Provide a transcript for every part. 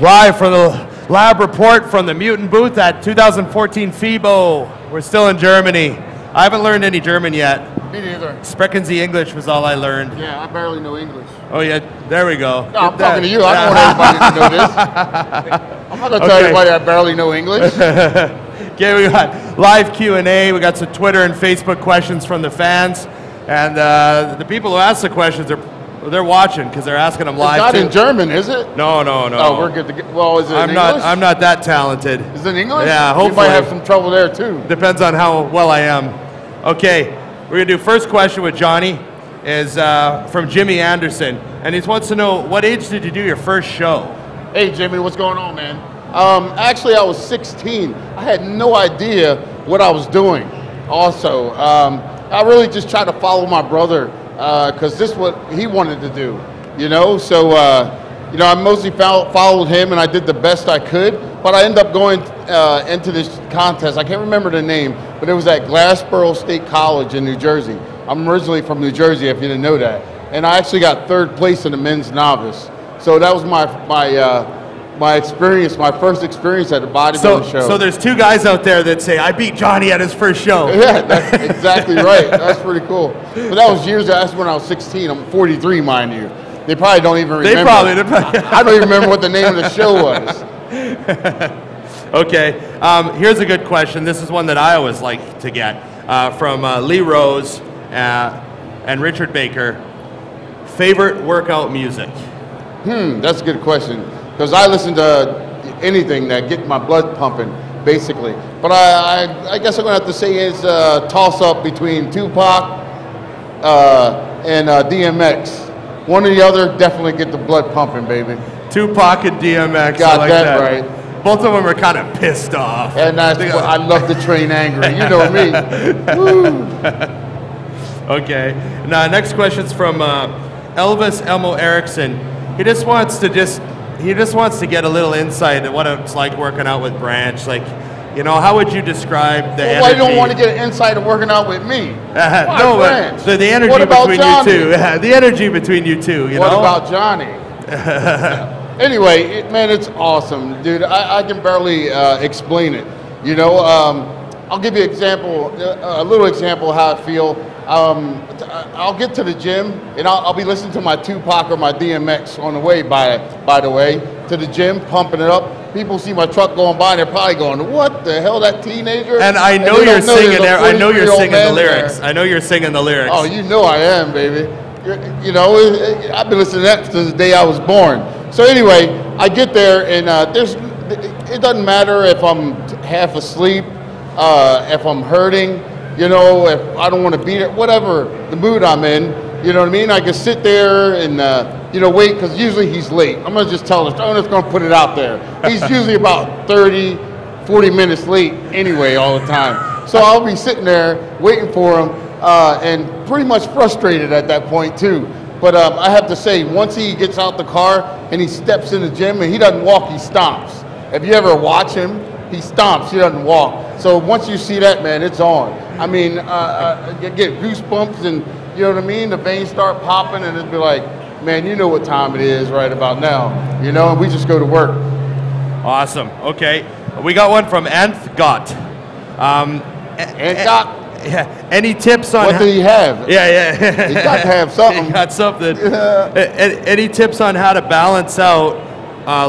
Live from the lab report from the Mutant booth at 2014 FIBO. We're still in Germany. I haven't learned any German yet. Me neither. Sprechen Sie English was all I learned. Yeah, I barely know English. Oh yeah, there we go. No, I'm talking to you. I don't want everybody to know this. I'm not going to tell everybody I barely know English. Okay, we got live Q&A. We got some Twitter and Facebook questions from the fans. And the people who ask the questions, they're watching because they're asking them live. It's not in German, is it? No. Oh, we're good to go. Well, is it in English? I'm not that talented. Is it in English? Yeah, hopefully. You might have some trouble there, too. Depends on how well I am. Okay, we're going to do first question with Johnny. Is from Jimmy Anderson. And he wants to know, what age did you do your first show? Hey, Jimmy, what's going on, man? Actually, I was 16. I had no idea what I was doing. Also, I really just tried to follow my brother because this is what he wanted to do, you know? So, you know, I mostly followed him and I did the best I could, but I ended up going into this contest. I can't remember the name, but it was at Glassboro State College in New Jersey. I'm originally from New Jersey, if you didn't know that. And I actually got 3rd place in the men's novice. So that was my experience, my first experience at a bodybuilding show. So there's 2 guys out there that say, I beat Johnny at his first show. Yeah, that's exactly right. That's pretty cool. But that was years, that's when I was 16. I'm 43, mind you. They probably don't even remember. They probably. I don't even remember what the name of the show was. Okay, here's a good question. This is one that I always like to get from Lee Rose and Richard Baker. Favorite workout music? That's a good question. Because I listen to anything that gets my blood pumping, basically. But I guess I'm going to have to say is a toss-up between Tupac and DMX. One or the other definitely get the blood pumping, baby. Tupac and DMX. Got like that right. Both of them are kind of pissed off. And that's what I love to train angry. You know me. Woo. Okay. Now, next question's from Elvis Elmo Erickson. He just wants to get a little insight at what it's like working out with Branch. Like, you know, how would you describe the energy? Why you don't want to get an insight of working out with me? No, but the energy between you two. The energy between you two, you know? What about Johnny? Anyway, man, it's awesome, dude. I can barely explain it. You know, I'll give you an example, a little example of how I feel. I'll get to the gym and I'll be listening to my Tupac or my DMX on the way, by the way, to the gym, pumping it up. People see my truck going by and they're probably going, what the hell, that teenager? And I know you're singing there. I know you're singing the lyrics. I know you're singing the lyrics. Oh, you know I am, baby. You know, I've been listening to that since the day I was born. So anyway, I get there and it doesn't matter if I'm half asleep, if I'm hurting, you know, if I don't want to beat it, whatever the mood I'm in, you know what I mean? I can sit there and, you know, wait, because usually he's late. I'm going to just tell this, I'm just going to put it out there. He's usually about 30, 40 minutes late anyway all the time. So I'll be sitting there waiting for him and pretty much frustrated at that point too. But I have to say, once he gets out the car and he steps in the gym and he doesn't walk, he stomps. If you ever watch him, he stomps, he doesn't walk. So once you see that, man, it's on. I mean, you get goosebumps and, you know what I mean? The veins start popping and it'd be like, man, you know what time it is right about now. You know, and we just go to work. Awesome. Okay. We got one from Nth Got. Yeah. Any tips on... What do you have? Yeah. He got to have something. He got something. Any tips on how to balance out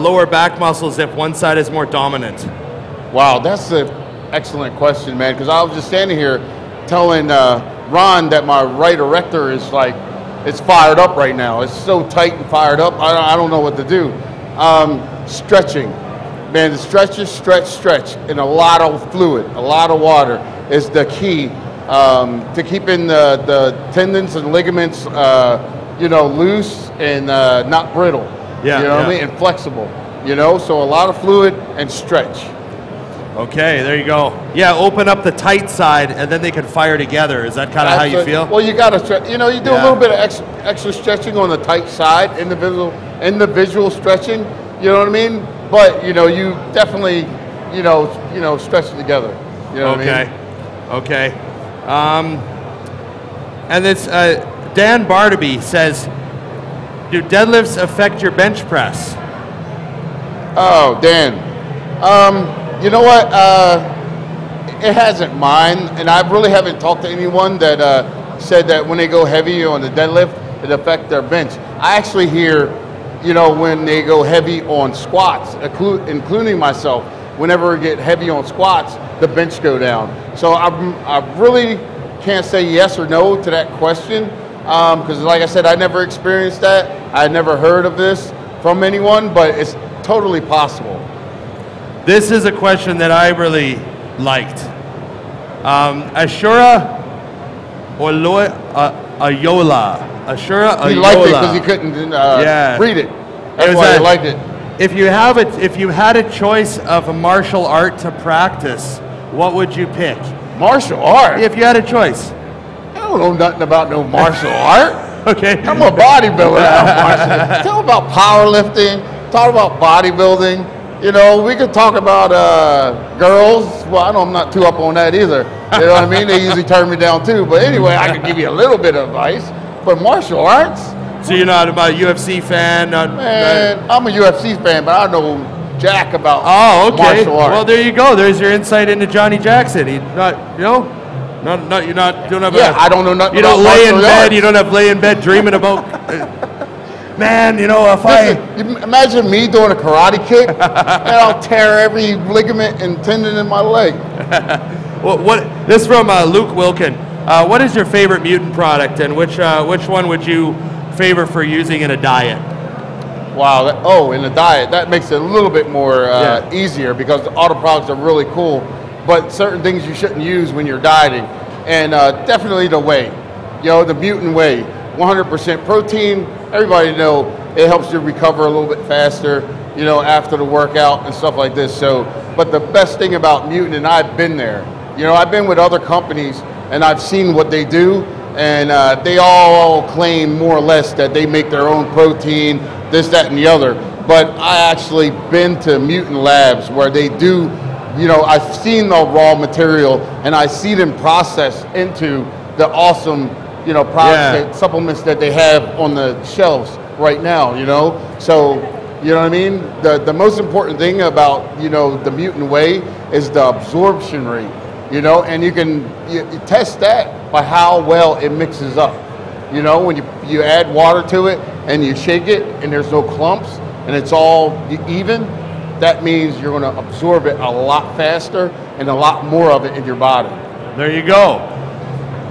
lower back muscles if one side is more dominant? Wow, that's an excellent question, man, because I was just standing here telling Ron that my right erector is like, it's fired up right now. It's so tight and fired up, I don't know what to do. Stretching. Man, the stretch, and a lot of fluid, a lot of water is the key to keeping the tendons and ligaments, you know, loose and not brittle. Yeah, you know what I mean? And flexible, you know? So a lot of fluid and stretch. Okay, there you go. Yeah, open up the tight side and then they can fire together. Is that kind of how you feel? Well, you got to stretch. You know, you do a little bit of extra stretching on the tight side, individual stretching, you know what I mean? But, you know, you definitely, you know, stretch it together. You know what I mean? Okay. And it's Dan Barnaby says, do deadlifts affect your bench press? Oh, Dan. You know what? It hasn't mine, and I really haven't talked to anyone that said that when they go heavy on the deadlift, it affects their bench. I actually hear, you know, when they go heavy on squats, including myself, whenever we get heavy on squats, the bench go down. So I really can't say yes or no to that question, because like I said, I never experienced that. I never heard of this from anyone, but it's totally possible. This is a question that I really liked. Ashura Ayola. Ashura Ayola. He liked it because he couldn't read it. That's why he liked it. If you had a choice of a martial art to practice, what would you pick? Martial art? If you had a choice. I don't know nothing about no martial art. Okay. I'm a bodybuilder. Tell about powerlifting. Talk about bodybuilding. You know, we could talk about girls. Well, I know I'm not too up on that either. You know what I mean? They usually turn me down too. But anyway, I could give you a little bit of advice. But martial arts? So you're not about a UFC fan? Man, I'm a UFC fan, but I know jack about martial arts. Well, there you go. There's your insight into Johnny Jackson. He's not, you know, you don't have. Yeah, I don't know nothing. You don't lay in bed. You don't have lay in bed dreaming about. Man, you know, imagine me doing a karate kick, and I'll tear every ligament and tendon in my leg. This from Luke Wilkin. What is your favorite mutant product, and which one would you favor for using in a diet? Wow. In a diet, that makes it a little bit more easier, because all the products are really cool, but certain things you shouldn't use when you're dieting, and definitely the whey. You know, the mutant whey, 100% protein. Everybody know it helps you recover a little bit faster, you know, after the workout and stuff like this. So, but the best thing about mutant, and I've been there, you know, I've been with other companies and I've seen what they do, and they all claim more or less that they make their own protein, this, that, and the other. But I actually been to mutant labs where they do, you know, I've seen the raw material and I see them process into the awesome, you know, products, supplements that they have on the shelves right now, you know. So, you know what I mean? The most important thing about, you know, the mutant whey is the absorption rate, you know, and you can test that by how well it mixes up. You know, when you add water to it and you shake it and there's no clumps and it's all even, that means you're going to absorb it a lot faster and a lot more of it in your body. There you go.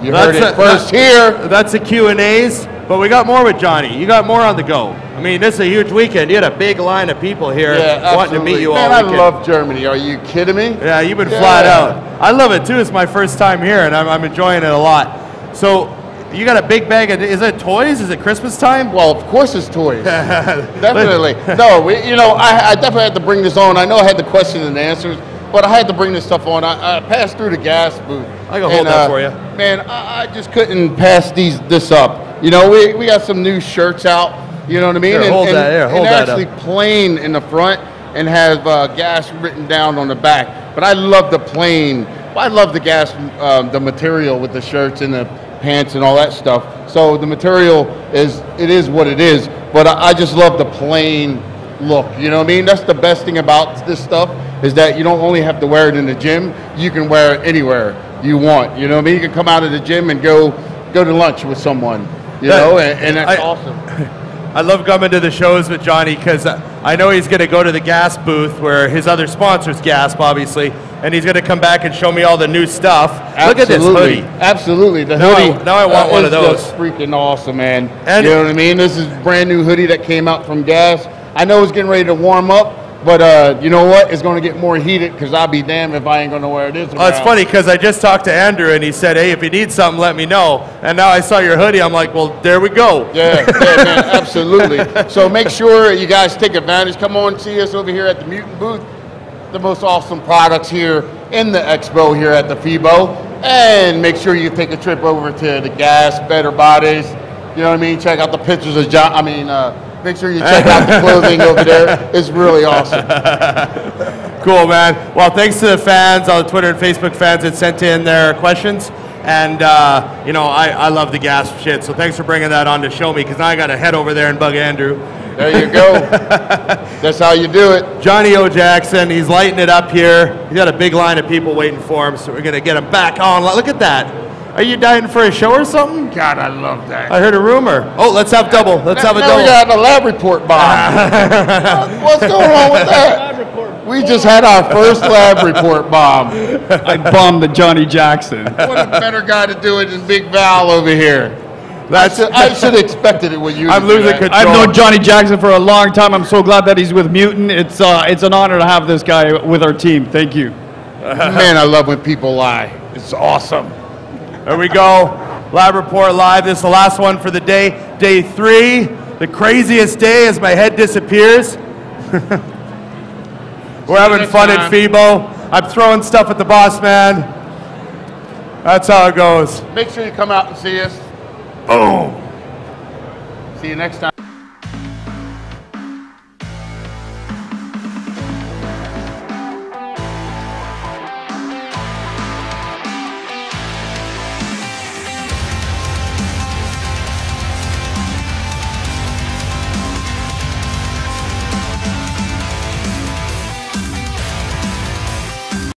You heard it first here. That's the Q&As, but we got more with Johnny. You got more on the go. I mean, this is a huge weekend. You had a big line of people here wanting to meet you all weekend. Man, I love Germany. Are you kidding me? Yeah, you've been flat out. I love it too. It's my first time here, and I'm enjoying it a lot. So you got a big bag of, is it toys? Is it Christmas time? Well, of course it's toys. Definitely. No, you know, I definitely had to bring this on. I know I had the questions and answers, but I had to bring this stuff on. I passed through the gas booth. I can hold that for you. Man, I just couldn't pass this up. You know, we got some new shirts out. You know what I mean? Here, hold that. Here, hold that up. They're actually plain in the front and have gas written down on the back. But I love the plain. I love the gas, the material with the shirts and the pants and all that stuff. So the material is what it is. But I just love the plain look. You know what I mean? That's the best thing about this stuff, is that you don't only have to wear it in the gym. You can wear it anywhere you want. You know what I mean? You can come out of the gym and go to lunch with someone. You know, and that's awesome. I love coming to the shows with Johnny because I know he's going to go to the gas booth where his other sponsors gasp, obviously, and he's going to come back and show me all the new stuff. Absolutely. Look at this hoodie. Absolutely. The hoodie. Now I want one of those. Just freaking awesome, man. And you know what I mean? This is a brand new hoodie that came out from Gas. I know it's getting ready to warm up, but you know what? It's going to get more heated, because I'll be damned if I ain't going to wear this. Oh, it's funny because I just talked to Andrew and he said, hey, if you need something, let me know. And now I saw your hoodie. I'm like, well, there we go. Yeah, man, absolutely. So make sure you guys take advantage. Come on, see us over here at the Mutant booth. The most awesome products here in the expo here at the FIBO. And make sure you take a trip over to the Gas, Better Bodies. You know what I mean? Check out the pictures of make sure you check out the clothing over there. It's really awesome. Cool, man. Well, thanks to the fans, all the Twitter and Facebook fans that sent in their questions. And, you know, I love the Gas shit, so thanks for bringing that on to show me, because now I got to head over there and bug Andrew. There you go. That's how you do it. Johnnie O. Jackson, he's lighting it up here. He's got a big line of people waiting for him, so we're going to get him back on. Look at that. Are you dying for a show or something? God, I love that. I heard a rumor. Oh, let's have double. Let's have a double. We got a lab report bomb. What's going on with that? We just had our first lab report bomb. I bombed the Johnny Jackson. What a better guy to do it than Big Val over here. I should have expected it with you. I'm losing control. I've known Johnny Jackson for a long time. I'm so glad that he's with Mutant. It's an honor to have this guy with our team. Thank you. Man, I love when people lie. It's awesome. There we go. Lab Report Live. This is the last one for the day. Day 3. The craziest day as my head disappears. We're having fun at FIBO. I'm throwing stuff at the boss man. That's how it goes. Make sure you come out and see us. Boom. See you next time.